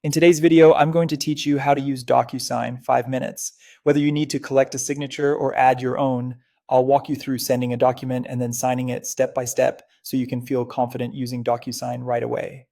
In today's video, I'm going to teach you how to use Docusign 5 minutes. Whether you need to collect a signature or add your own, I'll walk you through sending a document and then signing it step by step so you can feel confident using Docusign right away.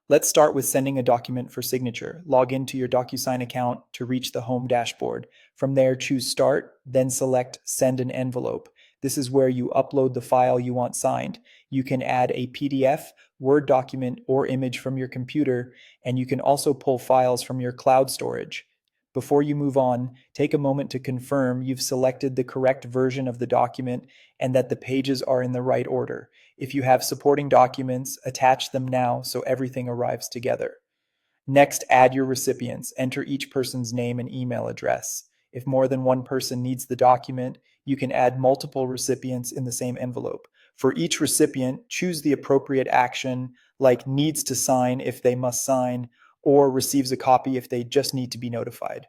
Let's start with sending a document for signature. Log into your Docusign account to reach the home dashboard. From there, choose Start, then select Send an envelope. This is where you upload the file you want signed. You can add a PDF, Word document, or image from your computer, and you can also pull files from your cloud storage. Before you move on, take a moment to confirm you've selected the correct version of the document and that the pages are in the right order. If you have supporting documents, attach them now so everything arrives together. Next, add your recipients. Enter each person's name and email address. If more than one person needs the document, you can add multiple recipients in the same envelope. For each recipient, choose the appropriate action, like needs to sign if they must sign, or receives a copy if they just need to be notified.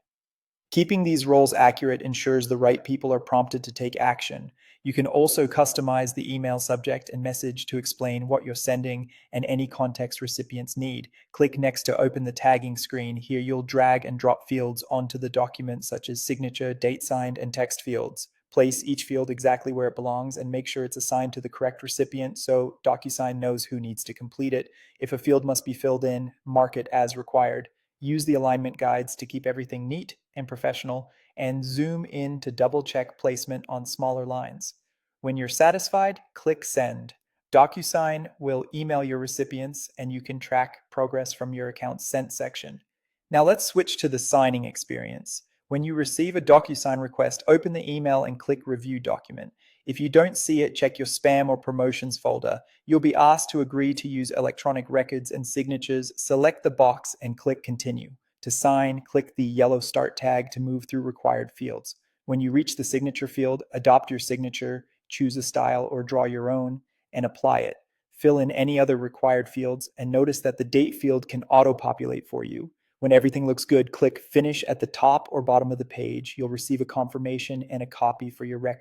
Keeping these roles accurate ensures the right people are prompted to take action. You can also customize the email subject and message to explain what you're sending and any context recipients need. Click next to open the tagging screen. Here you'll drag and drop fields onto the document such as signature, date signed, and text fields. Place each field exactly where it belongs and make sure it's assigned to the correct recipient so Docusign knows who needs to complete it. If a field must be filled in, mark it as required. Use the alignment guides to keep everything neat and professional, and zoom in to double check placement on smaller lines. When you're satisfied, click Send. DocuSign will email your recipients, and you can track progress from your account's Sent section. Now let's switch to the signing experience. When you receive a DocuSign request, open the email and click Review Document. If you don't see it, check your spam or promotions folder. You'll be asked to agree to use electronic records and signatures. Select the box and click Continue. To sign, click the yellow Start tag to move through required fields. When you reach the signature field, adopt your signature, choose a style or draw your own, and apply it. Fill in any other required fields, and notice that the date field can auto-populate for you. When everything looks good, click Finish at the top or bottom of the page. You'll receive a confirmation and a copy for your record.